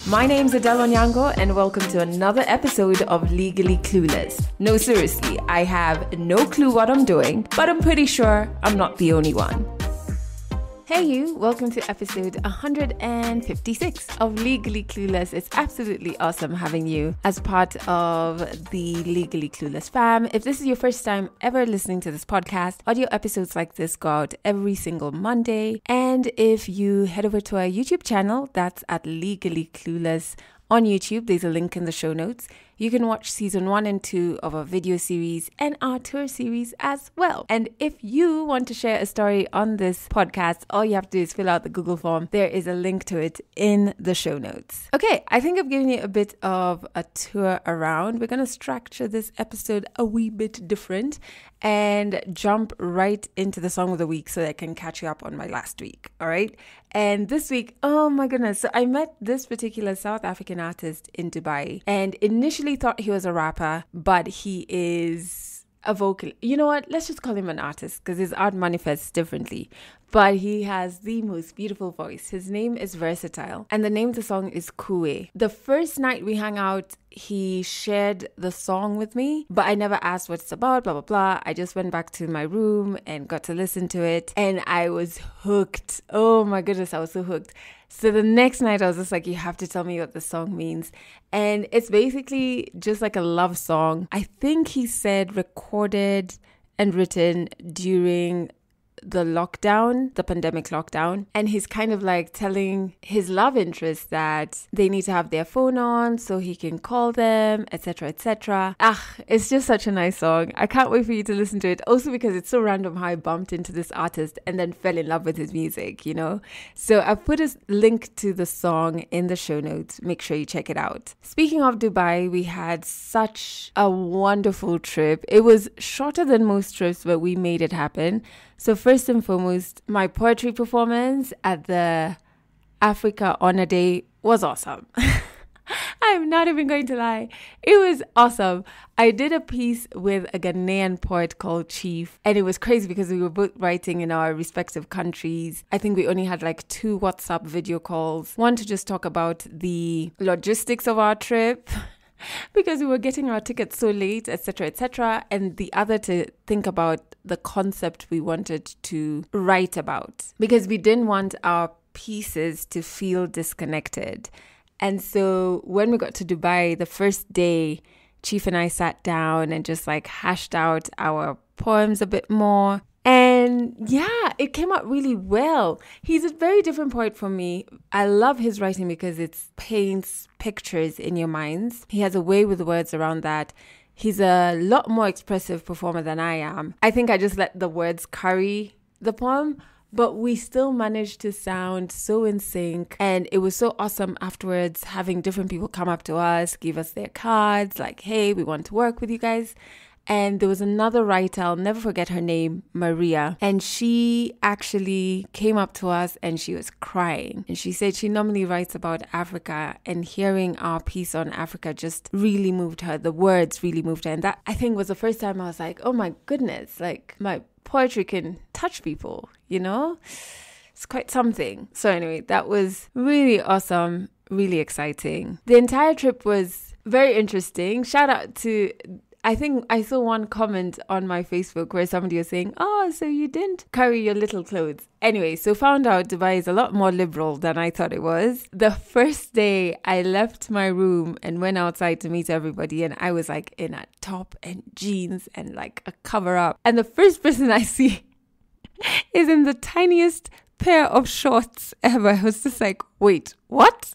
My name's Adele Onyango and welcome to another episode of Legally Clueless. No, seriously, I have no clue what I'm doing, but I'm pretty sure I'm not the only one. Hey you, welcome to episode 156 of Legally Clueless. It's absolutely awesome having you as part of the Legally Clueless fam. If this is your first time ever listening to this podcast, audio episodes like this go out every single Monday. And if you head over to our YouTube channel, that's at Legally Clueless on YouTube, there's a link in the show notes. You can watch season 1 and 2 of our video series and our tour series as well. And if you want to share a story on this podcast, all you have to do is fill out the Google form. There is a link to it in the show notes. Okay, I think I've given you a bit of a tour around. We're going to structure this episode a wee bit different and jump right into the song of the week so that I can catch you up on my last week. All right. And this week, oh my goodness. So I met this particular South African artist in Dubai and initially thought he was a rapper, but he is a vocal. You know what? Let's just call him an artist because his art manifests differently. But he has the most beautiful voice. His name is Versatile and the name of the song is Kue. The first night we hung out, he shared the song with me, but I never asked what it's about, blah, blah, blah. I just went back to my room and got to listen to it and I was hooked. Oh my goodness, I was so hooked. So the next night I was just like, you have to tell me what the song means. And it's basically just like a love song. I think he said recorded and written during the lockdown, the pandemic lockdown. And he's kind of like telling his love interest that they need to have their phone on so he can call them, etc., etc. It's just such a nice song. I can't wait for you to listen to it. Also because it's so random how I bumped into this artist and then fell in love with his music, you know? So I've put a link to the song in the show notes. Make sure you check it out. Speaking of Dubai, we had such a wonderful trip. It was shorter than most trips, but we made it happen. So first and foremost, my poetry performance at the Africa Honor Day was awesome. I'm not even going to lie. It was awesome. I did a piece with a Ghanaian poet called Chief, and it was crazy because we were both writing in our respective countries. I think we only had like 2 WhatsApp video calls. One to just talk about the logistics of our trip, because we were getting our tickets so late, etc., etc., and the other to think about the concept we wanted to write about, because we didn't want our pieces to feel disconnected. And so when we got to Dubai, the first day, Chief and I sat down and just like hashed out our poems a bit more. And yeah, it came out really well. He's a very different poet from me. I love his writing because it paints pictures in your minds. He has a way with words around that. He's a lot more expressive performer than I am. I think I just let the words carry the poem, but we still managed to sound so in sync. And it was so awesome afterwards having different people come up to us, give us their cards, like, hey, we want to work with you guys. And there was another writer, I'll never forget her name, Maria. And she actually came up to us and she was crying. And she said she normally writes about Africa, and hearing our piece on Africa just really moved her. The words really moved her. And that, I think, was the first time I was like, oh my goodness, like my poetry can touch people, you know? It's quite something. So anyway, that was really awesome, really exciting. The entire trip was very interesting. Shout out to... I think I saw one comment on my Facebook where somebody was saying, oh, so you didn't carry your little clothes. Anyway, so found out Dubai is a lot more liberal than I thought it was. The first day I left my room and went outside to meet everybody, and I was like in a top and jeans and like a cover up. And the first person I see is in the tiniest pair of shorts ever. I was just like, wait, what?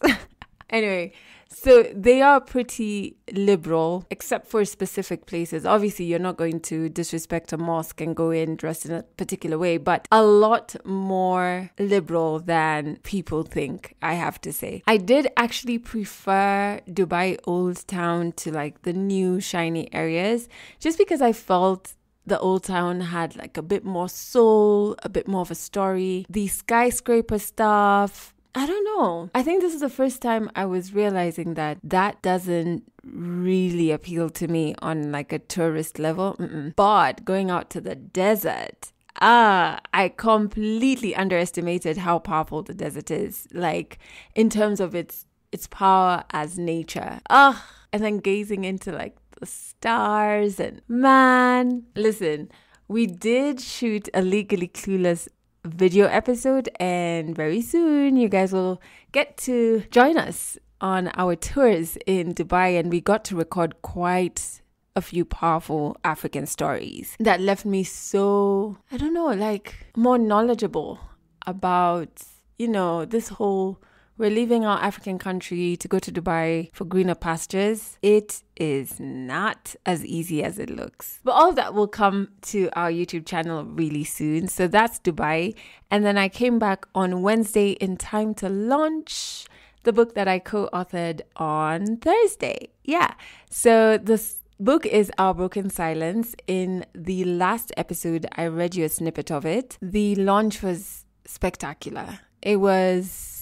Anyway, so they are pretty liberal, except for specific places. Obviously, you're not going to disrespect a mosque and go in dressed in a particular way, but a lot more liberal than people think, I have to say. I did actually prefer Dubai Old Town to like the new shiny areas, just because I felt the old town had like a bit more soul, a bit more of a story. The skyscraper stuff, I don't know. I think this is the first time I was realizing that doesn't really appeal to me on like a tourist level. But going out to the desert, I completely underestimated how powerful the desert is. Like in terms of its its power as nature. And then gazing into like the stars and man, listen, we did shoot a Legally Clueless video episode, and very soon you guys will get to join us on our tours in Dubai, and we got to record quite a few powerful African stories that left me so, I don't know, like more knowledgeable about, this whole, we're leaving our African country to go to Dubai for greener pastures. It is not as easy as it looks. But all of that will come to our YouTube channel really soon. So that's Dubai. And then I came back on Wednesday in time to launch the book that I co-authored on Thursday. Yeah. So this book is Our Broken Silence. In the last episode, I read you a snippet of it. The launch was spectacular. It was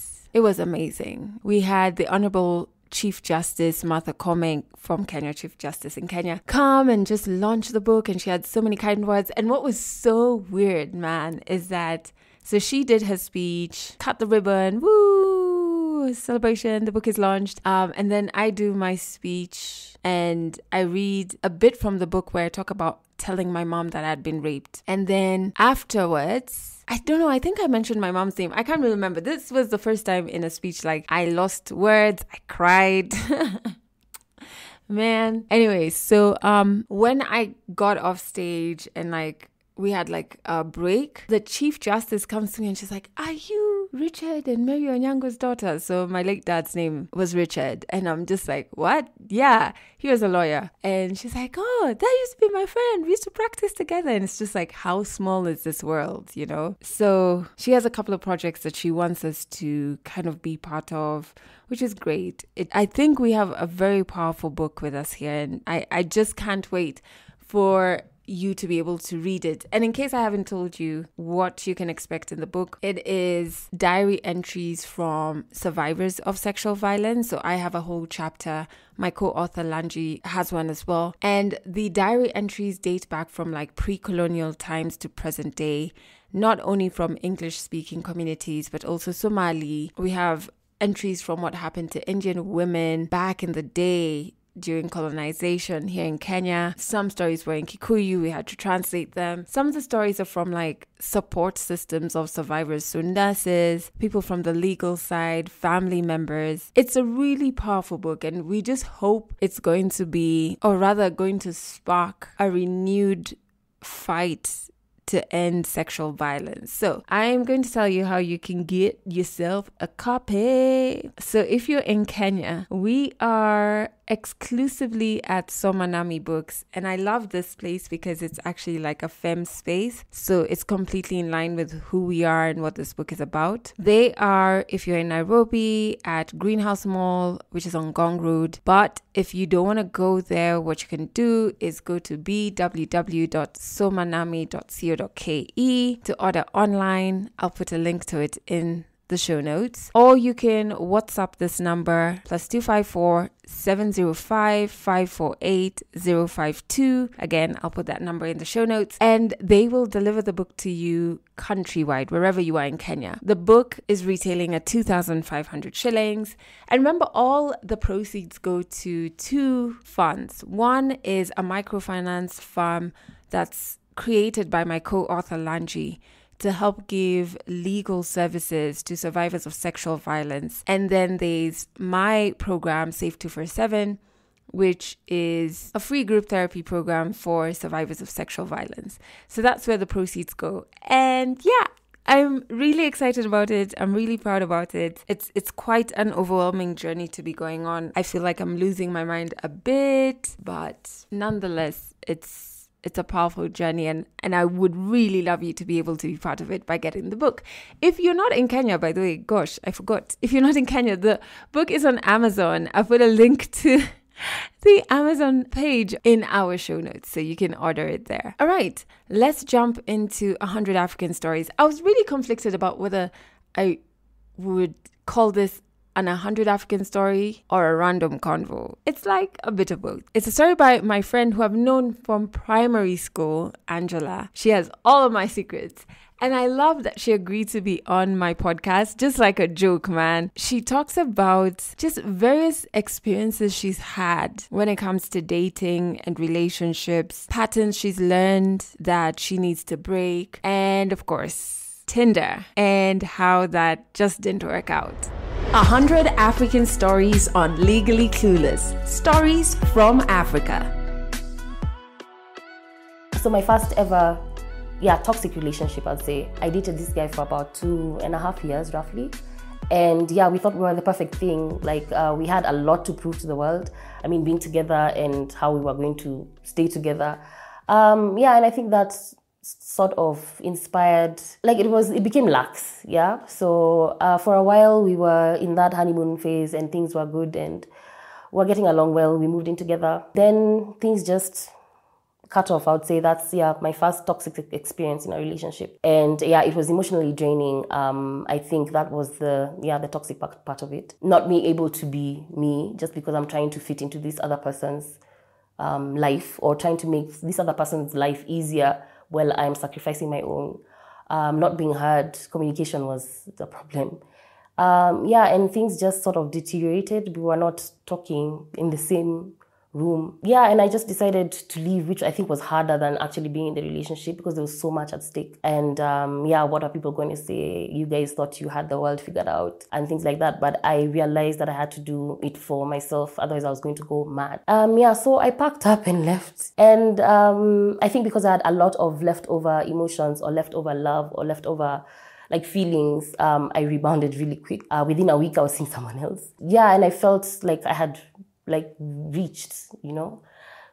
amazing. We had the Honorable Chief Justice Martha Koome from Kenya, Chief Justice in Kenya, come and just launch the book, and she had so many kind words. And what was so weird, man, is that so she did her speech, cut the ribbon, woo, celebration, the book is launched. And then I do my speech and I read a bit from the book where I talk about telling my mom that I had been raped. And then afterwards, I don't know, I think I mentioned my mom's name. I can't really remember. This was the first time in a speech, like I lost words, I cried. Man. Anyway, so when I got off stage and like we had like a break, the Chief Justice comes to me and she's like, "Are you Richard and Mary Onyango's daughter?" So my late dad's name was Richard. And I'm just like, what? Yeah, he was a lawyer. And she's like, "Oh, that used to be my friend. We used to practice together." And it's just like, how small is this world, you know? So she has a couple of projects that she wants us to kind of be part of, which is great. I think we have a very powerful book with us here. And I just can't wait for you to be able to read it. And in case I haven't told you what you can expect in the book, it is diary entries from survivors of sexual violence. So I have a whole chapter. My co-author Lanji has one as well. And the diary entries date back from like pre-colonial times to present day, not only from English-speaking communities, but also Somali. We have entries from what happened to Indian women back in the day during colonization here in Kenya. Some stories were in Kikuyu, we had to translate them. Some of the stories are from like support systems of survivors, so nurses, people from the legal side, family members. It's a really powerful book, and we just hope it's going to be, or rather going to spark a renewed fight to end sexual violence. So I'm going to tell you how you can get yourself a copy. So if you're in Kenya, we are exclusively at Somanami Books, and I love this place because it's actually like a femme space, so it's completely in line with who we are and what this book is about. They are, if you're in Nairobi, at Greenhouse Mall, which is on Gong Road. But if you don't want to go there, what you can do is go to www.somanami.co.ke to order online. I'll put a link to it in the show notes, or you can WhatsApp this number +254 705 548 052. Again, I'll put that number in the show notes, and they will deliver the book to you countrywide, wherever you are in Kenya. The book is retailing at 2,500 shillings. And remember, all the proceeds go to two funds. One is a microfinance fund that's created by my co-author Lanji to help give legal services to survivors of sexual violence. And then there's my program, Safe 247, which is a free group therapy program for survivors of sexual violence. So that's where the proceeds go. And yeah, I'm really excited about it. I'm really proud about it. It's quite an overwhelming journey to be going on. I feel like I'm losing my mind a bit, but nonetheless, it's a powerful journey, and I would really love you to be able to be part of it by getting the book. If you're not in Kenya, by the way, gosh, I forgot. If you're not in Kenya, the book is on Amazon. I put a link to the Amazon page in our show notes, so you can order it there. All right, let's jump into 100 African stories. I was really conflicted about whether I would call this an 100 African story or a random convo. It's like a bit of both. It's a story by my friend who I've known from primary school, Angela. She has all of my secrets. And I love that she agreed to be on my podcast, just like a joke, man. She talks about just various experiences she's had when it comes to dating and relationships, patterns she's learned that she needs to break, and of course, Tinder and how that just didn't work out. 100 African stories on Legally Clueless. Stories from Africa. So my first ever toxic relationship, I'd say. I dated this guy for about 2.5 years, roughly. And we thought we were the perfect thing. Like, we had a lot to prove to the world. I mean, being together and how we were going to stay together. And I think that's sort of inspired, like it became lax, yeah? So for a while, we were in that honeymoon phase and things were good and we were getting along well. We moved in together. Then things just cut off. I would say that's my first toxic experience in a relationship, and it was emotionally draining. I think that was the toxic part of it, not me able to be me just because I'm trying to fit into this other person's life, or trying to make this other person's life easier while I'm sacrificing my own. Not being heard, communication was the problem. And things just sort of deteriorated. We were not talking in the same room. And I just decided to leave, which I think was harder than actually being in the relationship because there was so much at stake. And what are people going to say? You guys thought you had the world figured out and things like that. But I realized that I had to do it for myself. Otherwise, I was going to go mad. So I packed up and left. And I think because I had a lot of leftover emotions or leftover love or leftover feelings, I rebounded really quick. Within a week, I was seeing someone else. And I felt like I had reached,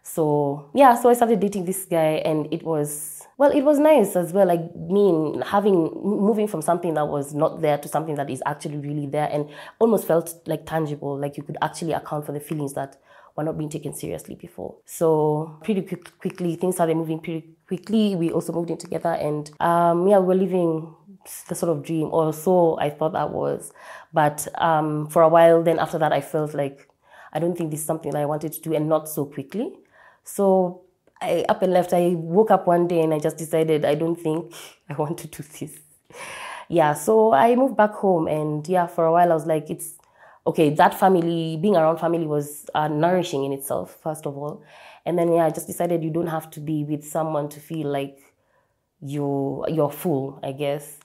So I started dating this guy, and it was nice as well. Moving from something that was not there to something that is actually really there, and almost felt like tangible, like you could actually account for the feelings that were not being taken seriously before. So pretty quickly, things started moving pretty quickly. We also moved in together, and we were living the sort of dream, or so I thought that was. But for a while, then after that, I felt like I don't think this is something that I wanted to do, and not so quickly. So I up and left. I woke up one day and I just decided I don't think I want to do this. So I moved back home, and for a while I was like, it's okay. That family, being around family was nourishing in itself, first of all. And then I just decided you don't have to be with someone to feel like you're full, I guess.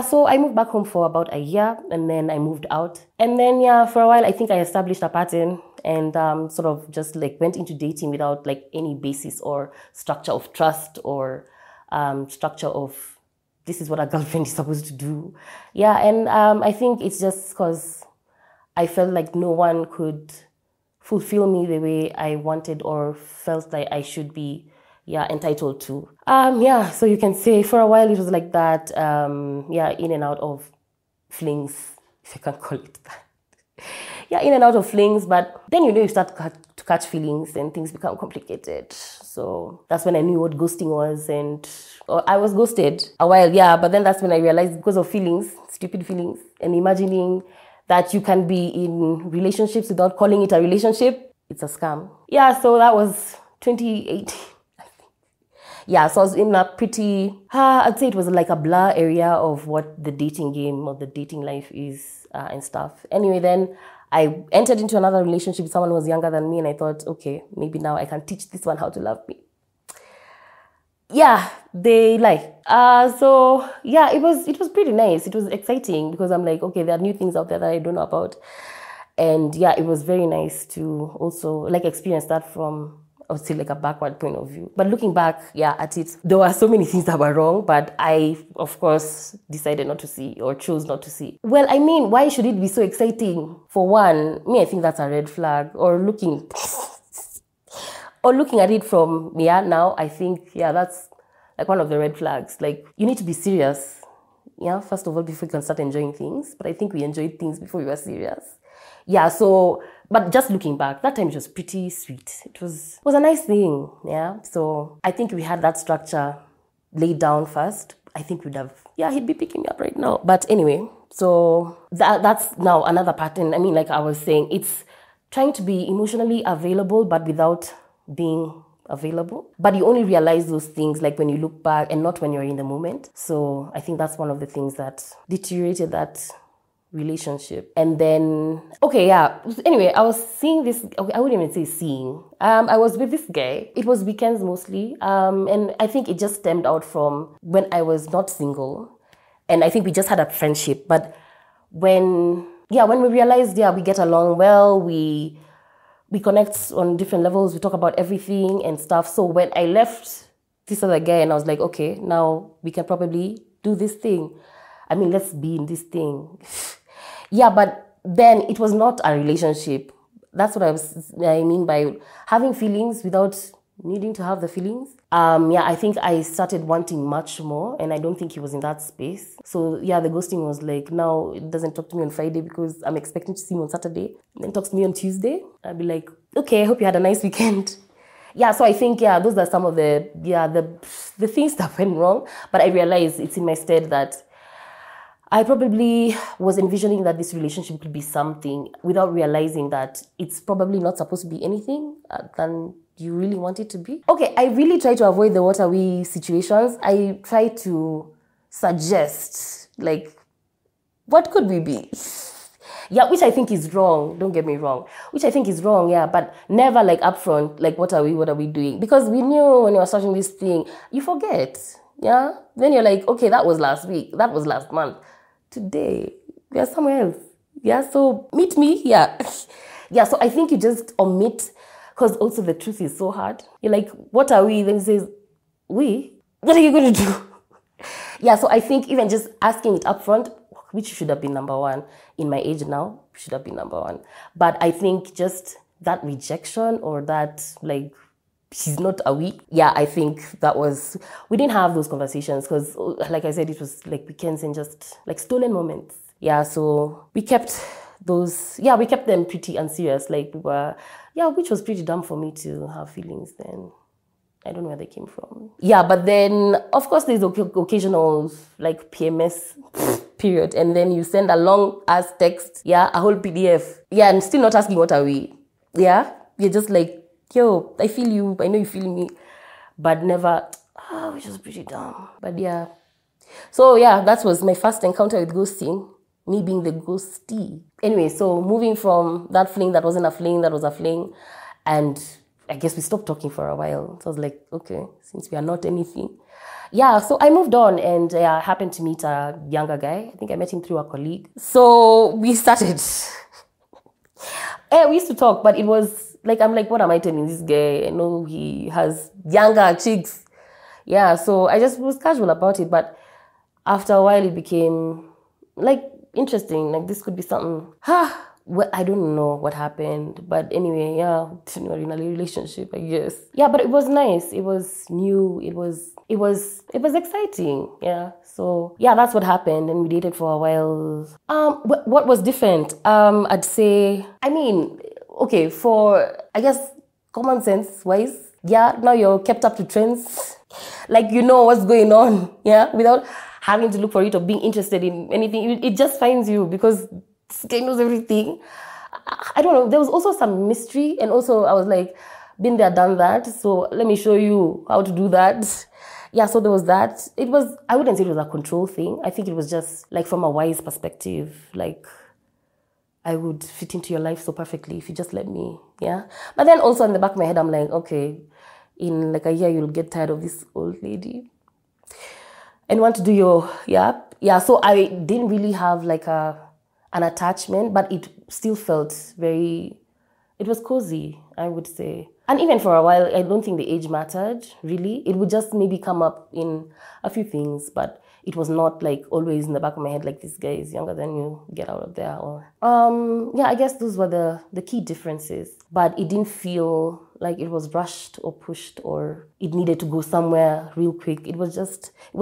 So I moved back home for about a year, and then I moved out. And then, for a while, I think I established a pattern and sort of just went into dating without any basis or structure of trust or structure of this is what a girlfriend is supposed to do. And I think it's just because I felt like no one could fulfill me the way I wanted or felt like I should be entitled to. So you can say for a while it was like that, in and out of flings, if I can call it that. In and out of flings, but then you start to catch feelings and things become complicated. So that's when I knew what ghosting was, and I was ghosted a while, but then that's when I realized because of feelings, stupid feelings, and imagining that you can be in relationships without calling it a relationship, it's a scam. So that was 2018. So I was in a pretty, I'd say it was like a blur area of what the dating game or the dating life is and stuff. Anyway, then I entered into another relationship with someone who was younger than me, and I thought, okay, maybe now I can teach this one how to love me. They it was pretty nice. It was exciting because I'm like, okay, there are new things out there that I don't know about. And it was very nice to also experience that from, I would say, a backward point of view. But looking back, at it, there were so many things that were wrong, but I, of course, decided not to see or chose not to see. Well, I mean, why should it be so exciting? For one, I think that's a red flag. Or looking at it from now, I think, that's one of the red flags. You need to be serious, first of all, before you can start enjoying things. But I think we enjoyed things before we were serious. But just looking back, that time it was pretty sweet. It was a nice thing, So I think we had that structure laid down first. I think we'd have, he'd be picking me up right now. But anyway, so that's now another pattern. I mean, I was saying, it's trying to be emotionally available, but without being available. But you only realize those things like when you look back and not when you're in the moment. So I think that's one of the things that deteriorated that relationship. And then, anyway, I was seeing this, I wouldn't even say seeing. I was with this guy. It was weekends mostly. And I think it just stemmed out from when I was not single. And I think we just had a friendship. But when we realized, we get along well, we connect on different levels, we talk about everything and stuff. So when I left this other guy and I was like, okay, now we can probably do this thing. I mean, let's be in this thing. But then it was not a relationship. That's what I mean by having feelings without needing to have the feelings. I think I started wanting much more, and I don't think he was in that space. So the ghosting was like, now it doesn't talk to me on Friday because I'm expecting to see him on Saturday. And then talks to me on Tuesday. I'd be like, okay, I hope you had a nice weekend. So I think, those are some of the things that went wrong. But I realized it's in my stead that I probably was envisioning that this relationship could be something without realizing that it's probably not supposed to be anything than you really want it to be. Okay, I really try to avoid the what are we situations. I try to suggest, like, what could we be? Which I think is wrong. Don't get me wrong. Which I think is wrong, but never like upfront, like, what are we doing? Because we knew when you were starting this thing, you forget, Then you're like, okay, that was last week. That was last month. Today, we are somewhere else. So meet me, so I think you just omit, because also the truth is so hard. You're like, what are we? Then he says, we? What are you going to do? So I think even just asking it up front, which should have been number one in my age now, should have been number one. But I think just that rejection or that, like, she's not a we. I think that was, we didn't have those conversations because, like I said, it was like weekends and just like stolen moments. So we kept those, we kept them pretty unserious. Like we were, which was pretty dumb for me to have feelings then. I don't know where they came from. But then, of course, there's occasional like PMS period. And then you send a long ass text, a whole PDF. And still not asking what are we. You're just like, yo, I feel you, I know you feel me, but never, which was pretty dumb. But so that was my first encounter with ghosting, me being the ghostie. Anyway, so moving from that fling that wasn't a fling, that was a fling, and I guess we stopped talking for a while. So I was like, okay, since we are not anything. So I moved on and I happened to meet a younger guy. I think I met him through a colleague. So we started. We used to talk, but it was, like, I'm like, what am I telling this guy? I know he has younger chicks. So I just was casual about it. But after a while, it became, like, interesting. Like, this could be something. Well, I don't know what happened. But anyway, we're in a relationship, I guess. But it was nice. It was new. It was exciting. So, that's what happened. And we dated for a while. What was different? I'd say, okay, for, I guess, common sense wise, now you're kept up to trends. Like, you know what's going on, without having to look for it or being interested in anything. It just finds you because this guy knows everything. I don't know. There was also some mystery. And also, I was like, been there, done that. So let me show you how to do that. So there was that. I wouldn't say it was a control thing. I think it was just like from a wise perspective, like, I would fit into your life so perfectly if you just let me, But then also in the back of my head, I'm like, okay, in like a year, you'll get tired of this old lady and want to do your, So I didn't really have like an attachment, but it still felt it was cozy, I would say. And even for a while, I don't think the age mattered, really. It would just maybe come up in a few things, but it was not like always in the back of my head, like, this guy is younger than you, get out of there. Or I guess those were the key differences. But it didn't feel like it was rushed or pushed or it needed to go somewhere real quick. It was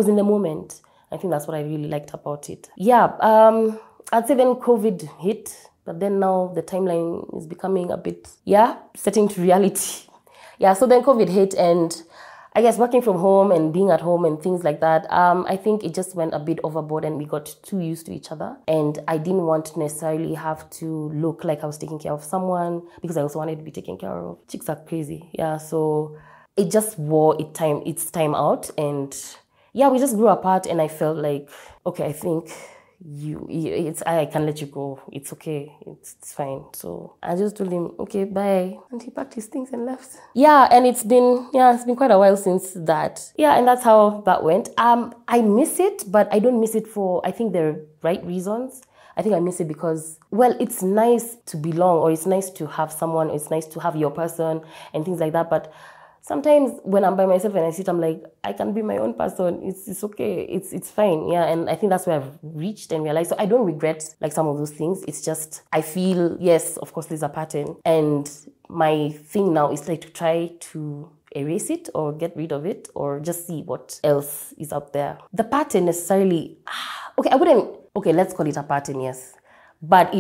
in the moment. I think that's what I really liked about it. I'd say then COVID hit, but then now the timeline is becoming a bit, setting to reality. So then COVID hit and I guess working from home and being at home and things like that, I think it just went a bit overboard and we got too used to each other. And I didn't want to necessarily have to look like I was taking care of someone because I also wanted to be taken care of. Chicks are crazy. So it just wore its time out. And yeah, we just grew apart, and I felt like, okay, I think I can let you go. It's okay. It's fine. So I just told him, okay, bye. And he packed his things and left. Yeah, and it's been quite a while since that. Yeah, and that's how that went. I miss it, but I don't miss it for, I think, the right reasons. I think I miss it because, well, it's nice to belong, or it's nice to have someone, or it's nice to have your person and things like that. But sometimes when I'm by myself and I sit, I'm like, I can be my own person. It's okay. It's fine. Yeah. And I think that's where I've reached and realized. So I don't regret like some of those things. It's just, I feel, yes, of course, there's a pattern. And my thing now is like to try to erase it or get rid of it or just see what else is out there. The pattern necessarily, okay, let's call it a pattern, yes. But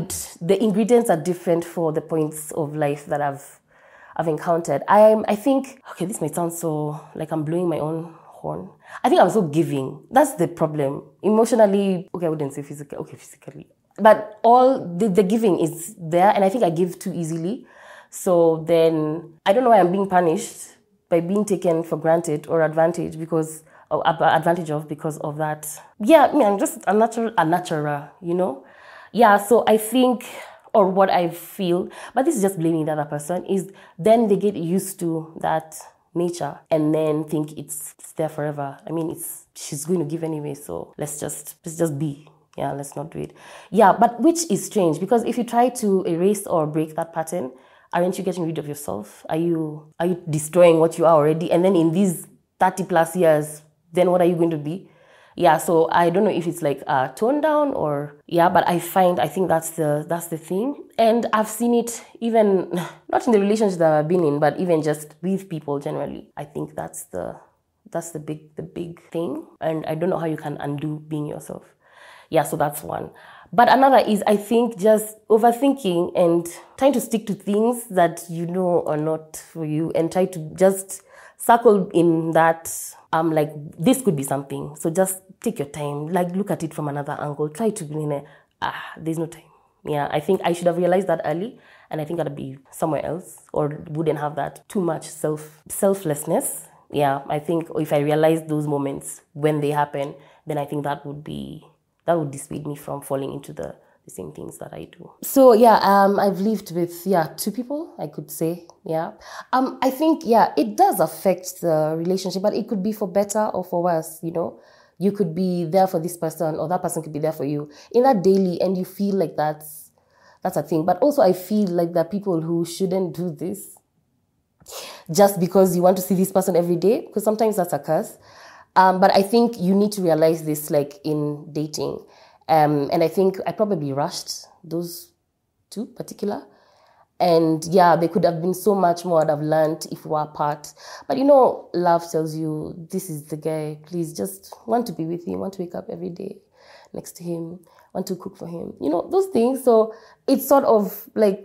the ingredients are different for the points of life that I've encountered. I think, okay, this might sound so like I'm blowing my own horn. I think I'm so giving. That's the problem. Emotionally, okay, I wouldn't say physically, okay, physically. But all the giving is there, and I think I give too easily. So then, I don't know why I'm being punished by being taken for granted or advantage because of that. Yeah, I mean, I'm just a natural, you know? Yeah, so I think, or what I feel, but this is just blaming the other person, is then they get used to that nature and then think it's there forever. I mean, she's going to give anyway, so let's just be. Yeah, let's not do it. Yeah, but which is strange because if you try to erase or break that pattern, aren't you getting rid of yourself? Are you destroying what you are already? And then in these 30 plus years, then what are you going to be? Yeah, so I don't know if it's like a tone down or, yeah, but I think that's the thing. And I've seen it even, not in the relationships that I've been in, but even just with people generally. I think that's the big thing. And I don't know how you can undo being yourself. Yeah, so that's one. But another is, I think, just overthinking and trying to stick to things that you know are not for you and try to just circle in that, like, this could be something. So just take your time, like, look at it from another angle. Try to, there's no time. Yeah, I think I should have realized that early, and I think I'd be somewhere else or wouldn't have that too much selflessness. Yeah, I think if I realized those moments when they happen, then I think that would dissuade me from falling into the same things that I do. So yeah, I've lived with two people, I could say. Yeah, I think it does affect the relationship, but it could be for better or for worse. You know, you could be there for this person, or that person could be there for you in that daily, and you feel like that's a thing. But also, I feel like there are people who shouldn't do this just because you want to see this person every day, because sometimes that's a curse. But I think you need to realize this, like, in dating. And I think I probably rushed those two particular. And there could have been so much more I'd have learned if we were apart. But love tells you, this is the guy, please just want to be with him, want to wake up every day next to him, want to cook for him, those things. So it's sort of like,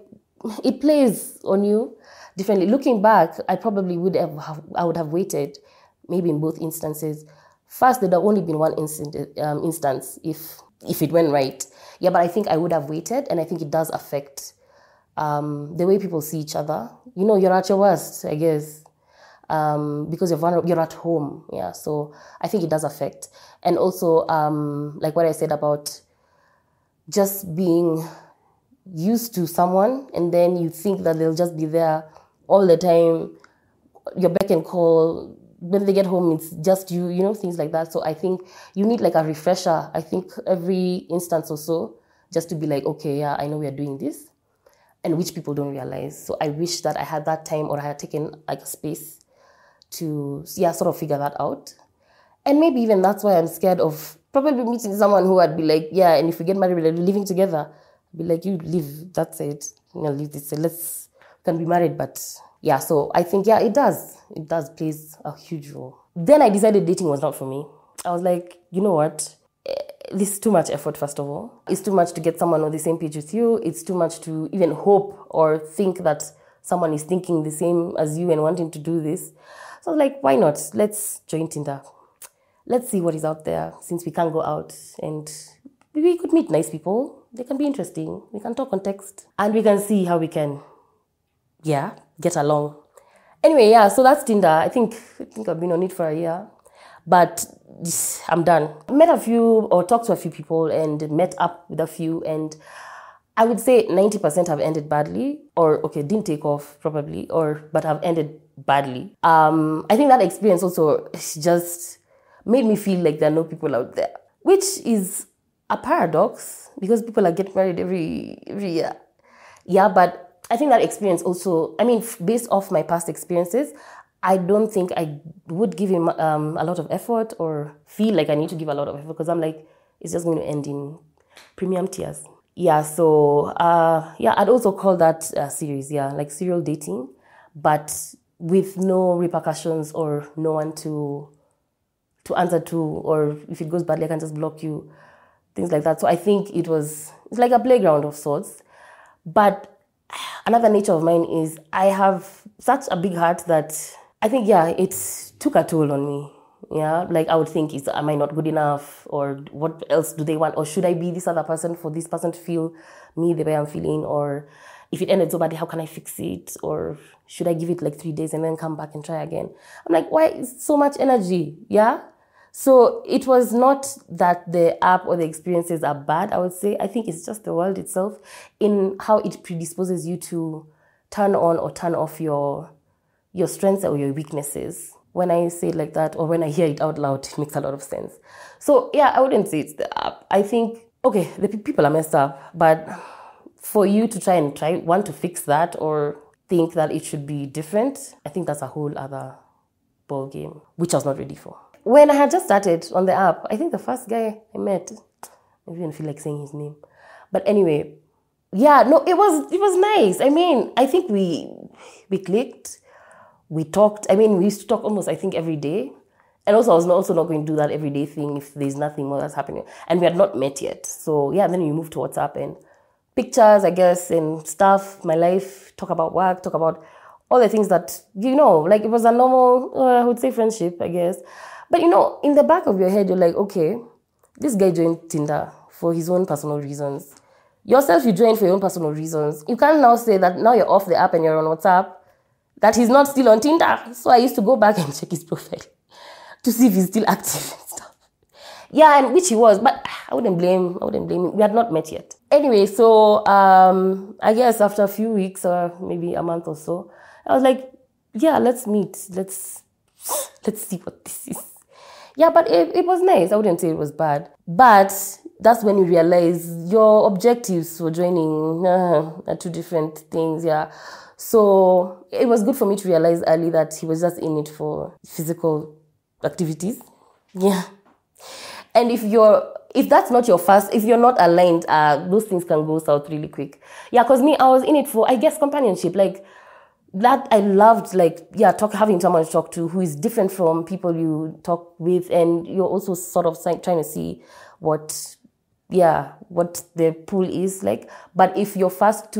it plays on you differently. Looking back, I probably would have waited, maybe in both instances. First, there'd have only been one instance if it went right. Yeah, but I think I would have waited, and I think it does affect the way people see each other. You're at your worst, I guess, because you're vulnerable, you're at home. Yeah, so I think it does affect. And also, like what I said about just being used to someone, and then you think that they'll just be there all the time, your beck and call. When they get home, it's just you, things like that. So I think you need like a refresher, I think every instance or so, just to be like, okay, yeah, I know we are doing this, and which people don't realize. So I wish that I had that time, or I had taken like a space to, sort of figure that out. And maybe even that's why I'm scared of probably meeting someone who I'd be like, yeah, and if we get married, we're living together. I'd be like, you live, that's it. Leave this, we can be married, but... Yeah, so I think, it does. It does plays a huge role. Then I decided dating was not for me. I was like, you know what? This is too much effort, first of all. It's too much to get someone on the same page with you. It's too much to even hope or think that someone is thinking the same as you and wanting to do this. So I was like, why not? Let's join Tinder. Let's see what is out there, since we can't go out. And we could meet nice people. They can be interesting. We can talk on text. And we can see how we can, get along. Anyway, yeah, so that's Tinder. I think I've been on it for a year, but I'm done. Met a few or talked to a few people and met up with a few, and I would say 90% have ended badly, or okay, didn't take off probably, but have ended badly. I think that experience also just made me feel like there are no people out there, which is a paradox because people are getting married every year. Yeah, but I think that experience also, I mean, based off my past experiences, I don't think I would give him a lot of effort or feel like I need to give a lot of effort because I'm like, it's just going to end in premium tears. Yeah, so, I'd also call that a series, like serial dating, but with no repercussions or no one to answer to, or if it goes badly, I can just block you, things like that. So I think it's like a playground of sorts. But another nature of mine is I have such a big heart that I think, it took a toll on me. Yeah, like I would think, am I not good enough? Or what else do they want? Or should I be this other person for this person to feel me the way I'm feeling? Or if it ended so badly, how can I fix it? Or should I give it like 3 days and then come back and try again? I'm like, why so much energy? Yeah. So it was not that the app or the experiences are bad, I would say. I think it's just the world itself in how it predisposes you to turn on or turn off your strengths or your weaknesses. When I say it like that or when I hear it out loud, it makes a lot of sense. So I wouldn't say it's the app. I think, okay, the people are messed up, but for you to want to fix that or think that it should be different, I think that's a whole other ball game, which I was not ready for. When I had just started on the app, I think the first guy I met, I didn't feel like saying his name. But anyway, it was nice. I mean, I think we clicked, we talked. I mean, we used to talk almost, I think, every day. And also, I was also not going to do that everyday thing if there's nothing more that's happening. And we had not met yet. So, then you move to WhatsApp and pictures, I guess, and stuff, my life, talk about work, talk about all the things that, like it was a normal, I would say friendship, I guess. But, in the back of your head, you're like, okay, this guy joined Tinder for his own personal reasons. Yourself, you joined for your own personal reasons. You can't now say that now you're off the app and you're on WhatsApp, that he's not still on Tinder. So I used to go back and check his profile to see if he's still active and stuff. Yeah, and which he was, but I wouldn't blame him. We had not met yet. Anyway, so I guess after a few weeks or maybe a month or so, I was like, let's meet. Let's see what this is. Yeah, but it was nice. I wouldn't say it was bad. But that's when you realize your objectives for joining are two different things, So it was good for me to realize early that he was just in it for physical activities. Yeah. And if that's not your first, if you're not aligned, those things can go south really quick. Yeah, because I was in it for, I guess, companionship. Like, that I loved, having someone to talk to who is different from people you talk with, and you're also sort of trying to see what the pool is like. But if your first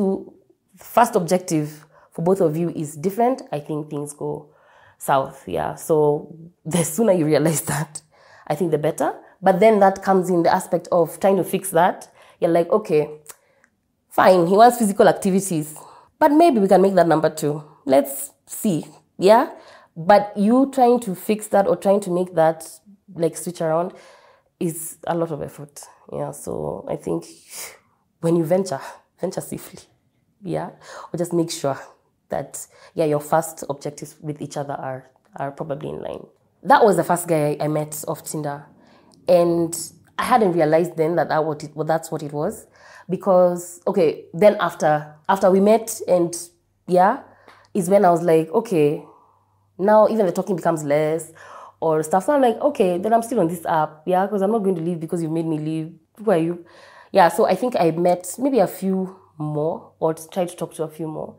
objective for both of you is different, I think things go south. Yeah. So the sooner you realize that, I think the better. But then that comes in the aspect of trying to fix that. You're like, okay, fine, he wants physical activities, but maybe we can make that number 2. Let's see. Yeah. But you trying to fix that or trying to make that like switch around is a lot of effort. Yeah. So I think when you venture safely. Yeah. Or just make sure that, your first objectives with each other are probably in line. That was the first guy I met off Tinder. And I hadn't realized then that's what it was. Because, okay, then after we met and, is when I was like, okay, now even the talking becomes less or stuff. So I'm like, okay, then I'm still on this app, because I'm not going to leave because you made me leave. Who are you? Yeah, so I think I met maybe a few more or tried to talk to a few more.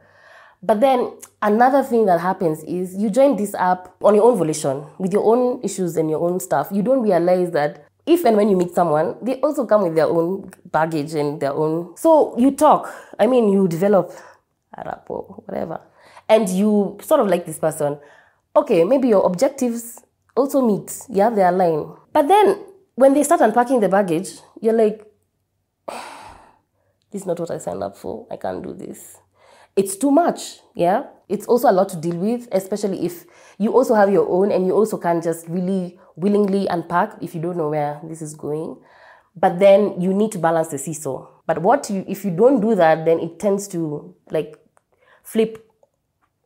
But then another thing that happens is you join this app on your own volition, with your own issues and your own stuff. You don't realize that if and when you meet someone, they also come with their own baggage and their own... So you talk. I mean, you develop a rapport, whatever. And you sort of like this person. Okay, maybe your objectives also meet. Yeah, they align. But then when they start unpacking the baggage, you're like, this is not what I signed up for. I can't do this. It's too much. Yeah. it's also a lot to deal with, especially if you also have your own and you also can't just really willingly unpack if you don't know where this is going. But then you need to balance the seesaw. But if you don't do that, then it tends to like flip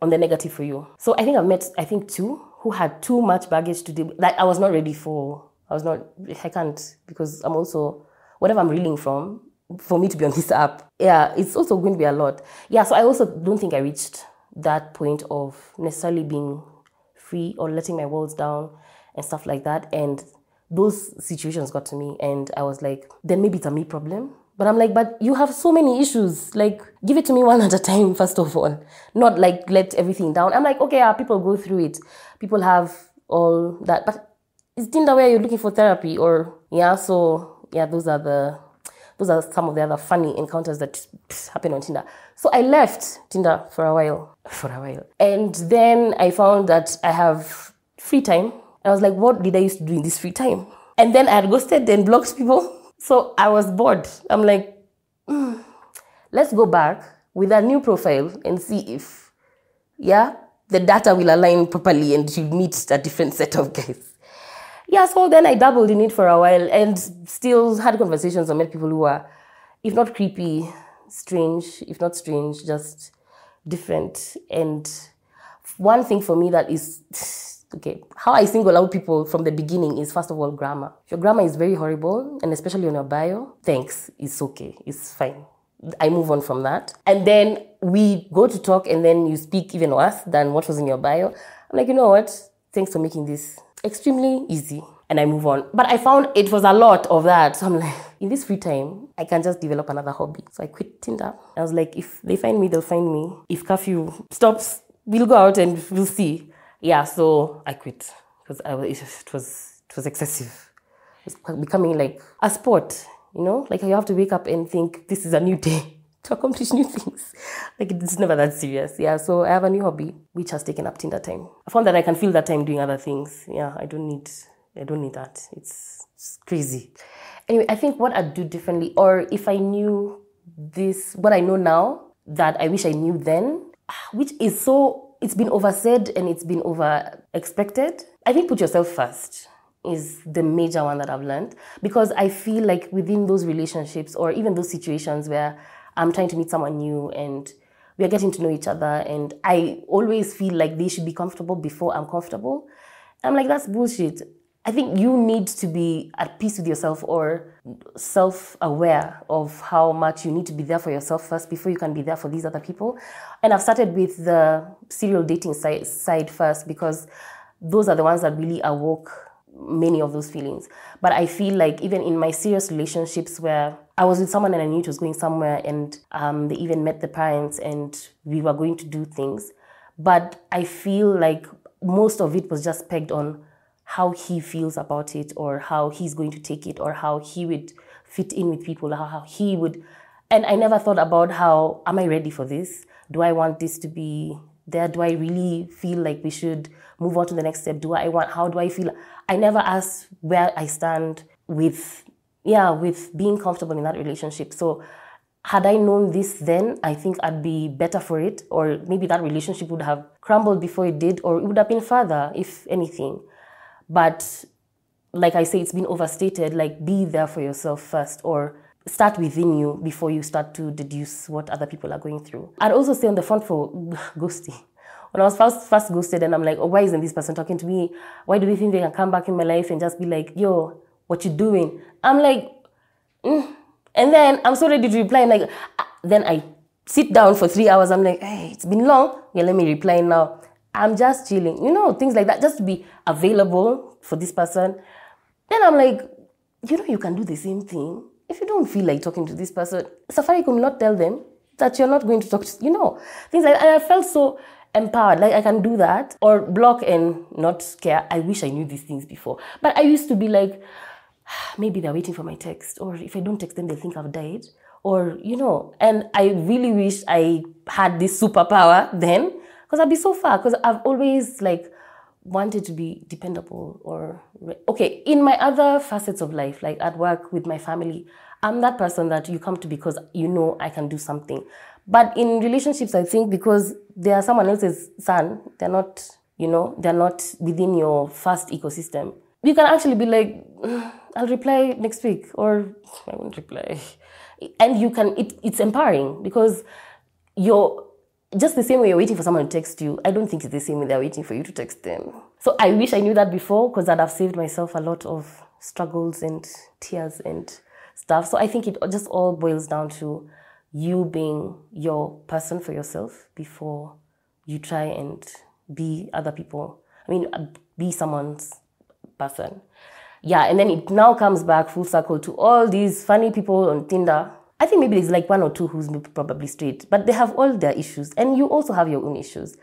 on the negative for you. So I think I've met, two who had too much baggage to deal with. Like I was not ready for, I can't, because I'm also, whatever I'm reeling from, for me to be on this app, yeah, it's also going to be a lot. Yeah, so I also don't think I reached that point of necessarily being free or letting my walls down and stuff like that. And those situations got to me and I was like, then maybe it's a me problem. But I'm like, but you have so many issues. Like, give it to me one at a time, first of all. Not like let everything down. I'm like, okay, people go through it. People have all that. But is Tinder where you're looking for therapy? Or, yeah, so, yeah, those are some of the other funny encounters that happen on Tinder. So I left Tinder for a while. And then I found that I have free time. I was like, what did I used to do in this free time? And then I had ghosted and blocked people. So I was bored. I'm like, let's go back with a new profile and see if, the data will align properly and you meet a different set of guys. Yeah, so then I dabbled in it for a while and still had conversations and met people who were, if not creepy, strange, if not strange, just different. And one thing for me that is, okay, how I single out people from the beginning is, first of all, grammar. If your grammar is very horrible, and especially on your bio, thanks, it's okay, it's fine. I move on from that. And then we go to talk and then you speak even worse than what was in your bio. I'm like, you know what? Thanks for making this extremely easy. And I move on. But I found it was a lot of that. So I'm like, in this free time, I can just develop another hobby. So I quit Tinder. I was like, if they find me, they'll find me. If curfew stops, we'll go out and we'll see. Yeah, so I quit because it was excessive. It's becoming like a sport, like you have to wake up and think this is a new day to accomplish new things. Like it's never that serious. Yeah, so I have a new hobby which has taken up Tinder time. I found that I can fill that time doing other things. Yeah, I don't need that. It's crazy. Anyway, I think what I'd do differently, or if I knew this, what I know now that I wish I knew then, which is so. It's been oversaid and it's been over expected. I think put yourself first is the major one that I've learned, because I feel like within those relationships or even those situations where I'm trying to meet someone new and we're getting to know each other and I always feel like they should be comfortable before I'm comfortable. I'm like, that's bullshit. I think you need to be at peace with yourself or self-aware of how much you need to be there for yourself first before you can be there for these other people. And I've started with the serial dating side first because those are the ones that really awoke many of those feelings. But I feel like even in my serious relationships where I was with someone and I knew it was going somewhere and they even met the parents and we were going to do things. But I feel like most of it was just pegged on how he feels about it or how he's going to take it or how he would fit in with people, how he would. And I never thought about how, am I ready for this? Do I want this to be there? Do I really feel like we should move on to the next step? How do I feel? I never asked where I stand with being comfortable in that relationship. So had I known this then, I think I'd be better for it, or maybe that relationship would have crumbled before it did, or it would have been further, if anything. But like I say, it's been overstated, like be there for yourself first or start within you before you start to deduce what other people are going through. I'd also stay on the front for ghosting. When I was first ghosted and I'm like, oh, why isn't this person talking to me? Why do they think they can come back in my life and just be like, yo, what you doing? I'm like, And then I'm so ready to reply. And like, then I sit down for 3 hours. I'm like, hey, it's been long. Yeah, let me reply now. I'm just chilling, things like that, just to be available for this person. Then I'm like, you can do the same thing. If you don't feel like talking to this person, Safaricom will not tell them that you're not going to talk to, things like that. And I felt so empowered, like I can do that or block and not care. I wish I knew these things before. But I used to be like, maybe they're waiting for my text, or if I don't text them, they'll think I've died, or, and I really wish I had this superpower then. Because I'd be so far, because I've always wanted to be dependable or, okay, in my other facets of life, like at work with my family, I'm that person that you come to because I can do something. But in relationships, I think because they are someone else's son, they're not, they're not within your first ecosystem. You can actually be like, I'll reply next week, or I won't reply. And you can, it's empowering because you're just the same way you're waiting for someone to text you. I don't think it's the same way they're waiting for you to text them. So I wish I knew that before, because I'd have saved myself a lot of struggles and tears and stuff. So I think it just all boils down to you being your person for yourself before you try and be other people. I mean, be someone's person. Yeah, and then it now comes back full circle to all these funny people on Tinder. I think maybe there's like one or two who's probably straight, but they have all their issues, and you also have your own issues.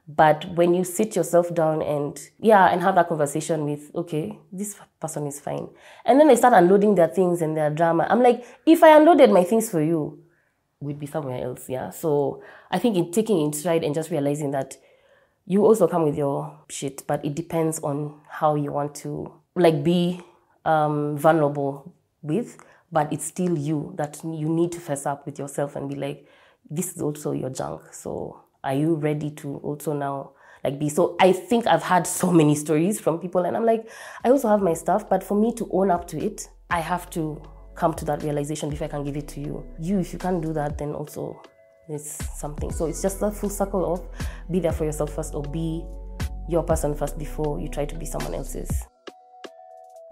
But when you sit yourself down and have that conversation with, okay, this person is fine, and then they start unloading their things and their drama. I'm like, if I unloaded my things for you, we'd be somewhere else. Yeah. So I think in taking it in stride and just realizing that you also come with your shit, but it depends on how you want to be vulnerable with. But it's still you that you need to fess up with yourself and be like, this is also your junk. So are you ready to also now be? So I think I've had so many stories from people, and I'm like, I also have my stuff, but for me to own up to it, I have to come to that realization before I can give it to you. If you can't do that, then also it's something. So it's just that full circle of be there for yourself first, or be your person first before you try to be someone else's.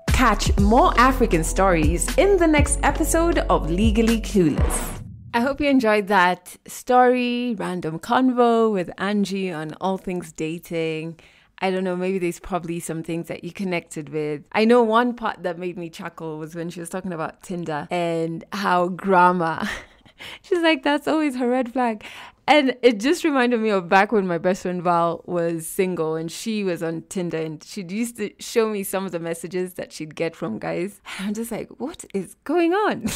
Catch more African stories in the next episode of Legally Clueless. I hope you enjoyed that story, random convo with Angie on all things dating. I don't know, maybe there's probably some things that you connected with. I know one part that made me chuckle was when she was talking about Tinder and how grammar. She's like, that's always her red flag. And it just reminded me of back when my best friend Val was single and she was on Tinder, and she used to show me some of the messages that she'd get from guys. And I'm just like, what is going on?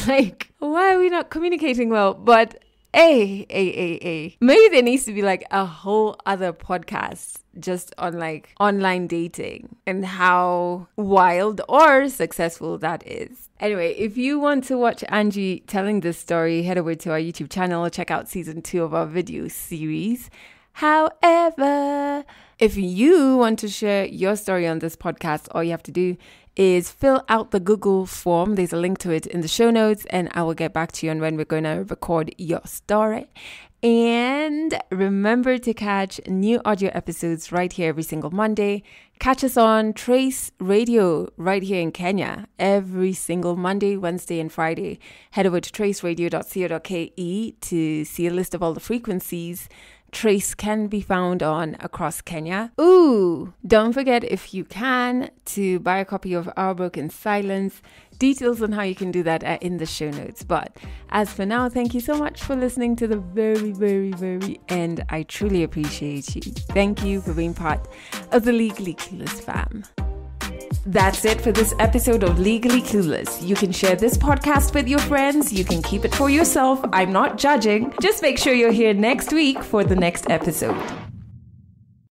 Why are we not communicating well? But maybe there needs to be a whole other podcast just on online dating and how wild or successful that is. Anyway, if you want to watch Angie telling this story, head over to our YouTube channel, check out season 2 of our video series. However, if you want to share your story on this podcast, all you have to do is fill out the Google form. There's a link to it in the show notes, and I will get back to you on when we're going to record your story. And remember to catch new audio episodes right here every single Monday. Catch us on Trace Radio right here in Kenya every single Monday, Wednesday, and Friday. Head over to traceradio.co.ke to see a list of all the frequencies Trace can be found on across Kenya. Ooh, don't forget, if you can, to buy a copy of Our Broken Silence. Details on how you can do that are in the show notes. But as for now, thank you so much for listening to the very, very, very end. I truly appreciate you. Thank you for being part of the Legally Clueless fam. That's it for this episode of Legally Clueless. You can share this podcast with your friends. You can keep it for yourself. I'm not judging. Just make sure you're here next week for the next episode.